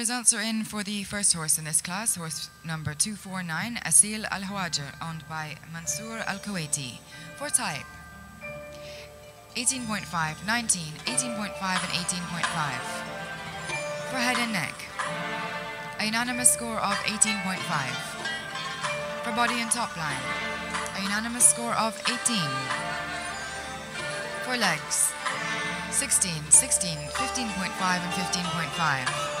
results are in for the first horse in this class, horse number 249, Asil Al Hawajer, owned by Mansour Al Kuwaiti. For type, 18.5, 19, 18.5, and 18.5. For head and neck, a unanimous score of 18.5. For body and top line, a unanimous score of 18. For legs, 16, 16, 15.5, and 15.5.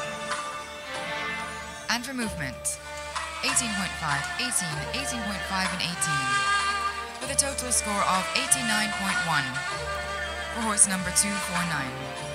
And for movement, 18.5, 18, 18.5, and 18. With a total score of 89.1 for horse number 249.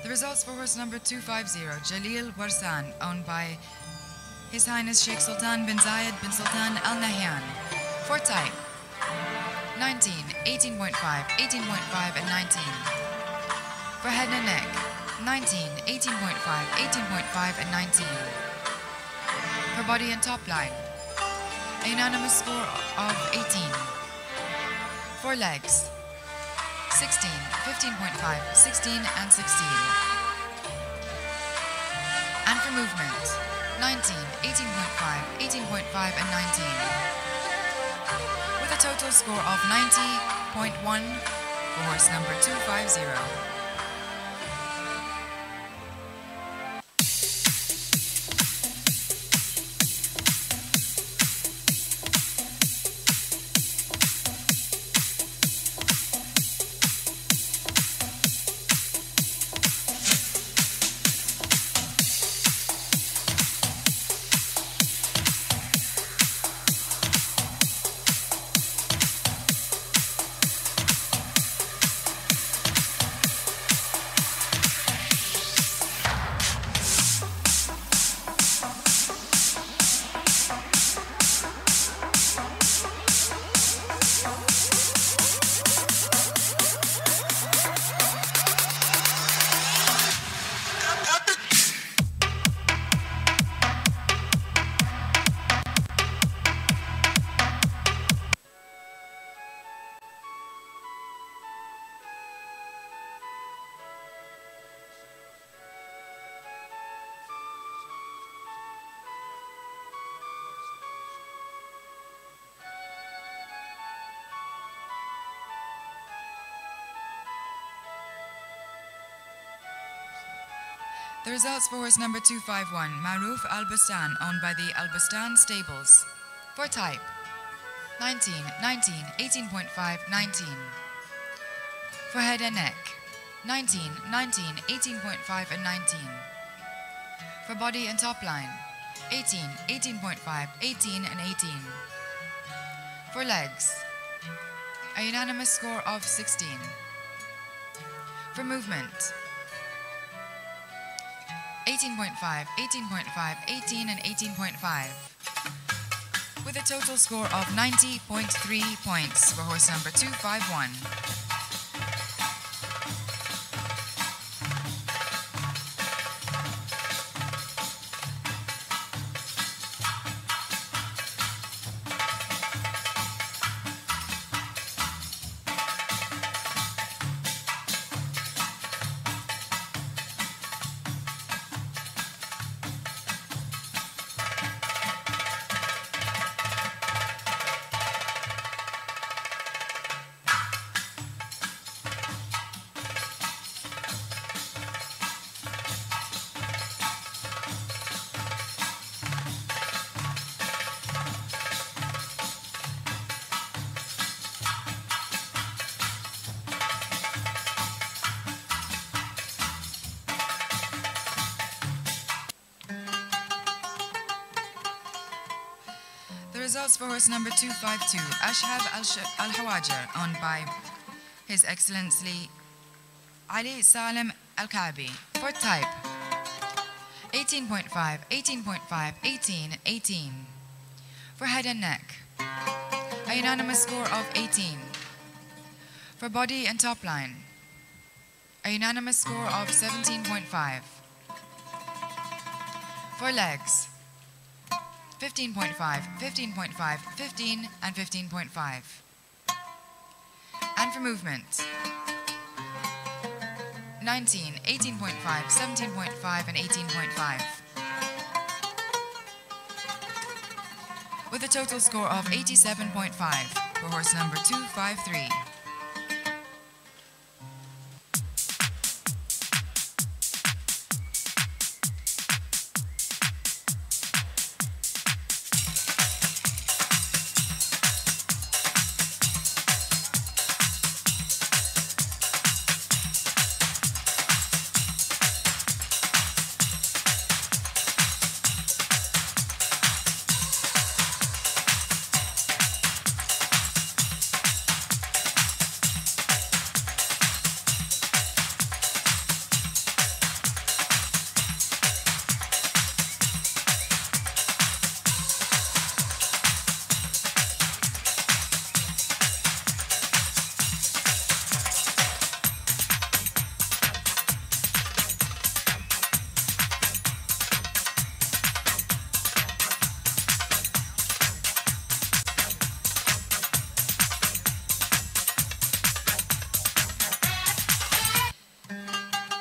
The results for horse number 250, Jalil Warsan, owned by His Highness Sheikh Sultan bin Zayed bin Sultan Al Nahyan. For type, 19, 18.5, 18.5, and 19. For head and neck, 19, 18.5, 18.5, and 19. For body and top line, a unanimous score of 18. For legs, 16, 15.5, 16, and 16. And for movement, 19, 18.5, 18.5, and 19. With a total score of 90.1 for horse number 250. The results for horse number 251, Maruf Al-Bustan, owned by the Al-Bustan Stables. For type, 19, 19, 18.5, 19. For head and neck, 19, 19, 18.5, and 19. For body and top line, 18, 18.5, 18, and 18. For legs, a unanimous score of 16. For movement, 18.5, 18.5, 18, and 18.5. With a total score of 90.3 points for horse number 251. results for horse number 252, Ashhab Al-Hawajer, owned by His Excellency Ali Salim Al-Kabi. For type, 18.5, 18.5, 18, 18. For head and neck, a unanimous score of 18. For body and top line, a unanimous score of 17.5. For legs, 15.5, 15.5, 15, and 15.5. And for movement, 19, 18.5, 17.5, and 18.5. With a total score of 87.5 for horse number 253.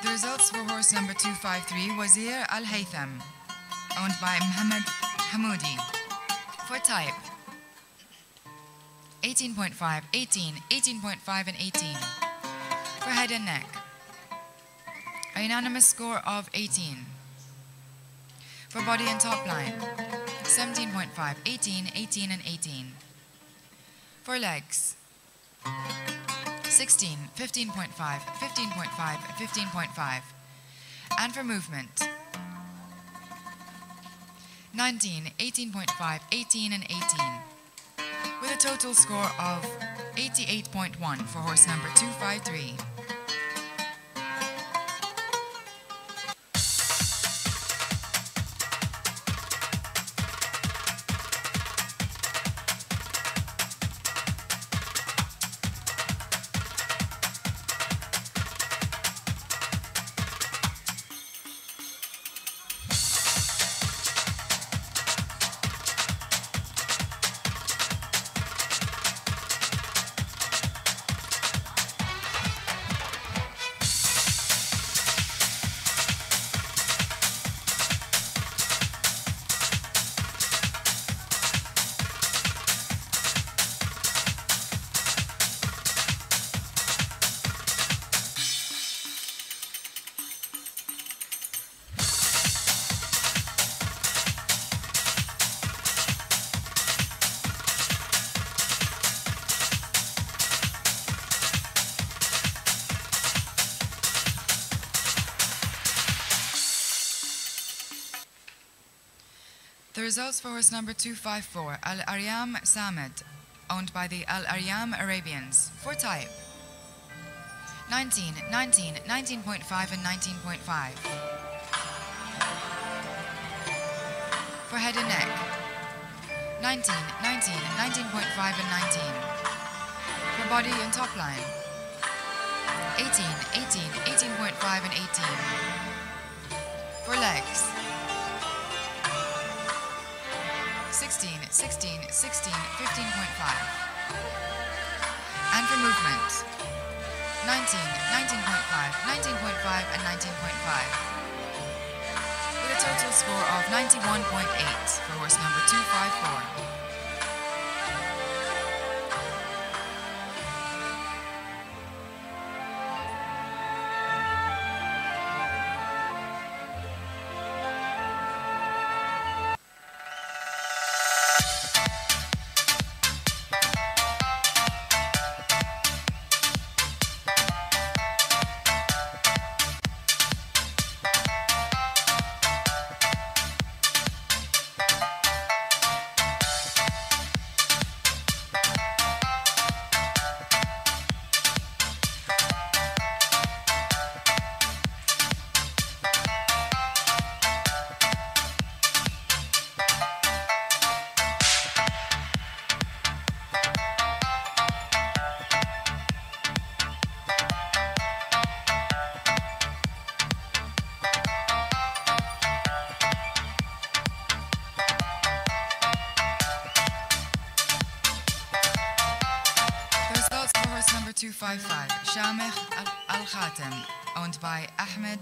Results for horse number 253, Wazir Al Haytham, owned by Mohammed Hamoudi. For type, 18.5, 18, 18.5, and 18. For head and neck, a unanimous score of 18. For body and top line, 17.5, 18, 18, and 18. For legs, 16, 15.5, 15.5, and 15.5. And for movement, 19, 18.5, 18, and 18. With a total score of 88.1 for horse number 253. The results for horse number 254, Al-Aryam Samad, owned by the Al-Aryam Arabians. For type, 19, 19, 19.5, and 19.5. For head and neck, 19, 19, 19.5, and 19. For body and top line, 18, 18, 18.5, and 18. For legs, 16, 16, 16, 15.5. And for movement, 19, 19.5, 19.5, and 19.5. With a total score of 91.8 for horse number 254. horse number 255, Shamikh Al-Khatem, owned by Ahmed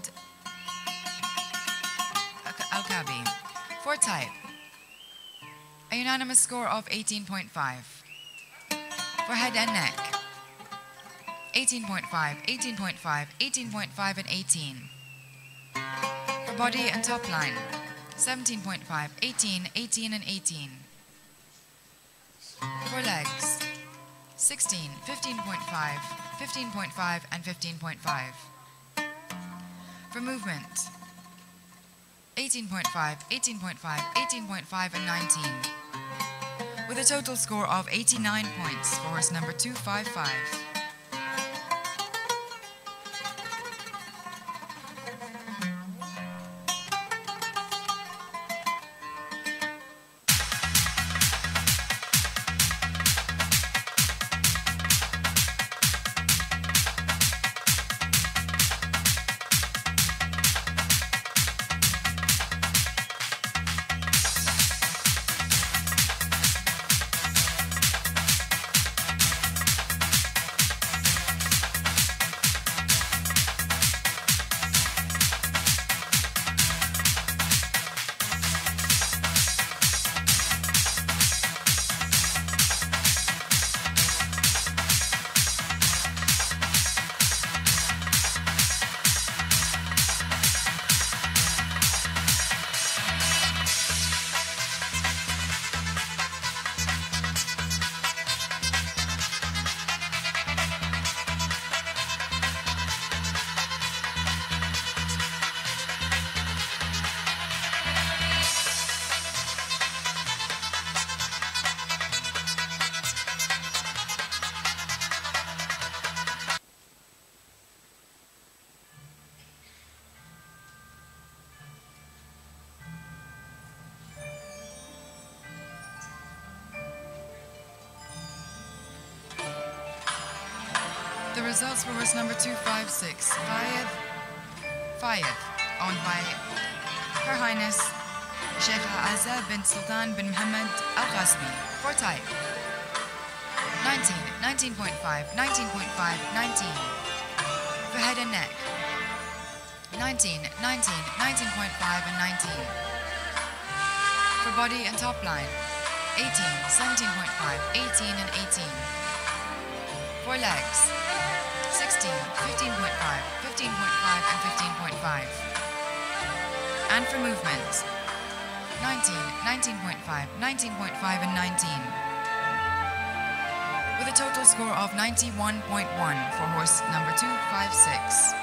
Al-Kabi. For type, a unanimous score of 18.5. For head and neck, 18.5, 18.5, 18.5 and 18. For body and top line, 17.5, 18, 18 and 18. For legs, 16, 15.5, 15.5 and 15.5. For movement, 18.5, 18.5, 18.5 and 19. With a total score of 89 points for horse number 255. The results for horse number 256, Fayed, owned by Her Highness Sheikh Azza bin Sultan bin Mohammed Al Qasmi. For type, 19, 19.5, 19.5, 19. For head and neck, 19, 19, 19.5 and 19. For body and top line, 18, 17.5, 18 and 18. For legs, 16, 15.5, 15.5 and 15.5. And for movement, 19, 19.5, 19.5 and 19. With a total score of 91.1 for horse number 256.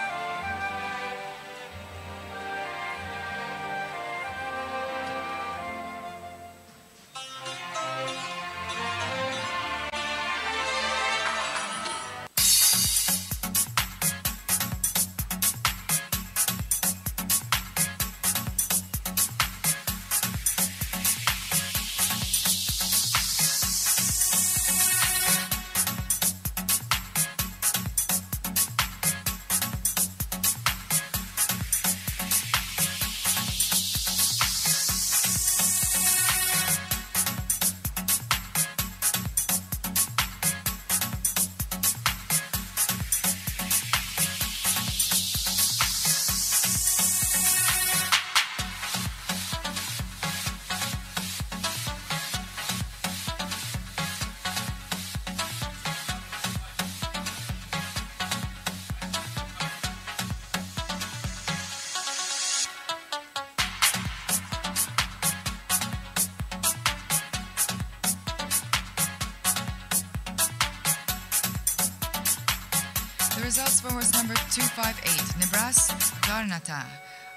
The results for horse number 258, Nibras Garnata,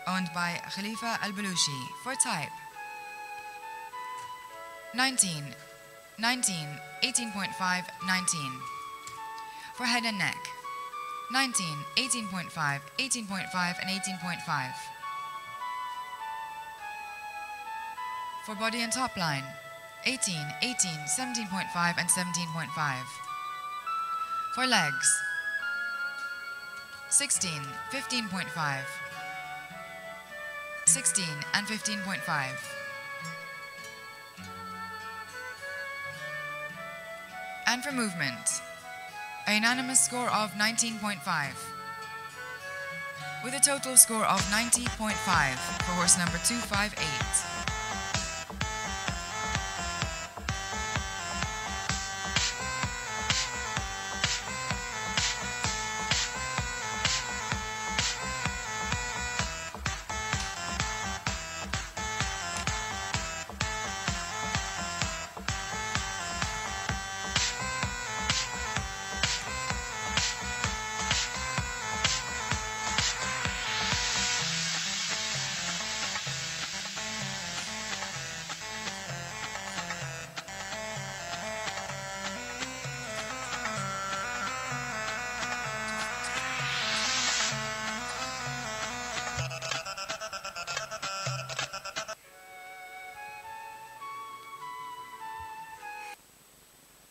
owned by Khalifa Al-Balushi. For type, 19, 19, 18.5, 19. For head and neck, 19, 18.5, 18.5 and 18.5. For body and top line, 18, 18, 17.5 and 17.5. For legs, 16, 15.5, 16 and 15.5. And for movement, A unanimous score of 19.5. With a total score of 90.5 for horse number 258.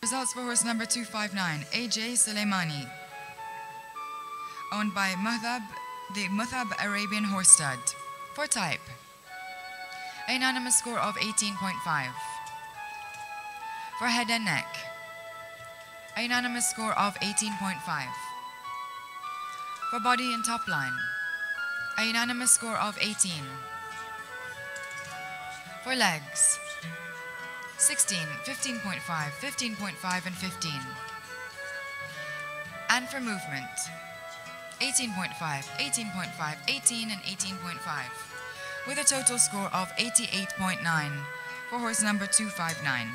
Results for horse number 259, AJ Soleimani, owned by the Muthab Arabian horse stud. For type, a unanimous score of 18.5. For head and neck, a unanimous score of 18.5. For body and top line, a unanimous score of 18. For legs, 16, 15.5, 15.5 and 15. And for movement, 18.5, 18.5, 18 and 18.5, with a total score of 88.9 for horse number 259.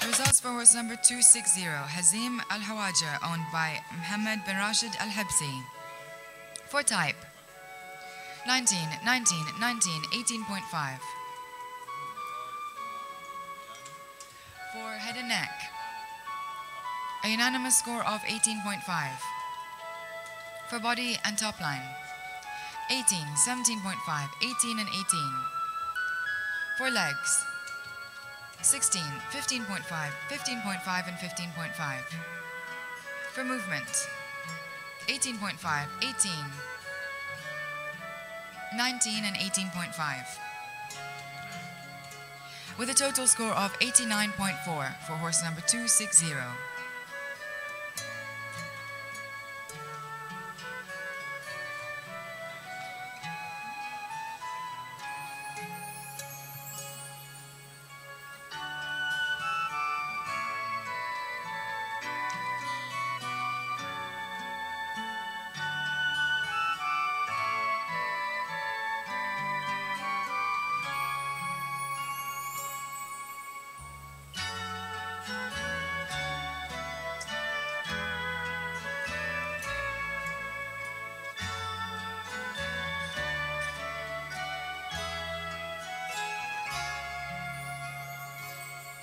Results for horse number 260, Hazim Al Hawaja, owned by Mohammed bin Rashid Al Habsi. For type, 19, 19, 19, 18.5. For head and neck, a unanimous score of 18.5. For body and top line, 18, 17.5, 18 and 18. For legs, 16, 15.5, 15.5 and 15.5. For movement, 18.5, 18, 19 and 18.5. With a total score of 89.4 for horse number 260.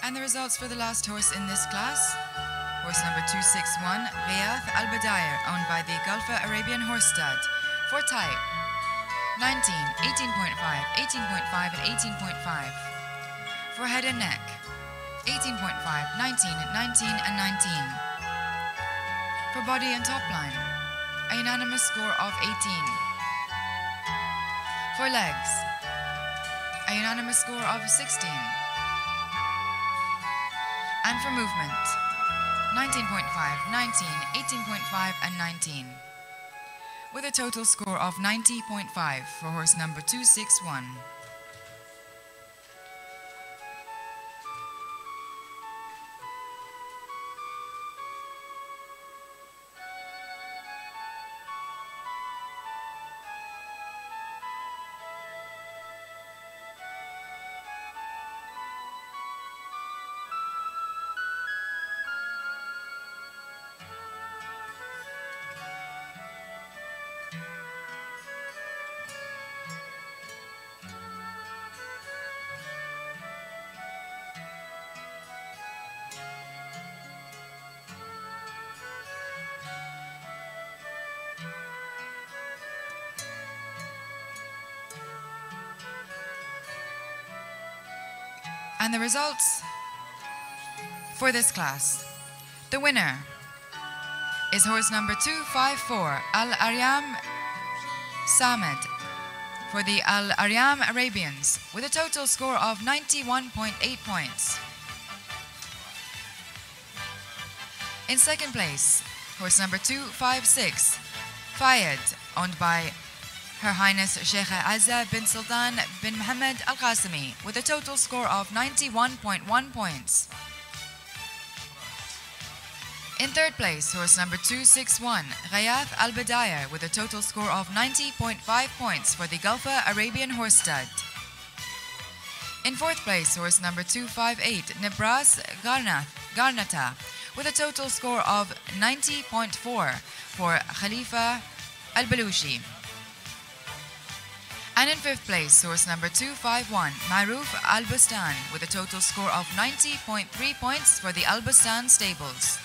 And the results for the last horse in this class, horse number 261, Ghiyath Al Badayr, owned by the Gulfa Arabian horse stud. For type, 19, 18.5, 18.5 and 18.5. For head and neck, 18.5, 19, 19 and 19. For body and top line, a unanimous score of 18. For legs, a unanimous score of 16. And for movement, 19.5, 19, 18.5 and 19. With a total score of 90.5 for horse number 261. And the results for this class. The winner is horse number 254, Al-Aryam Samad, for the Al-Aryam Arabians, with a total score of 91.8 points. In second place, horse number 256, Fayed, owned by Her Highness Sheikha Azza bin Sultan bin Mohammed Al Qasimi, with a total score of 91.1 points. In third place, horse number 261, Ghayath Al Bidayah, with a total score of 90.5 points for the Gulfa Arabian Horse Stud. In fourth place, horse number 258, Nibras Garnata, with a total score of 90.4 for Khalifa Al Balushi. And in fifth place, horse number 251, Maruf Al Bustan, with a total score of 90.3 points for the Al Bustan stables.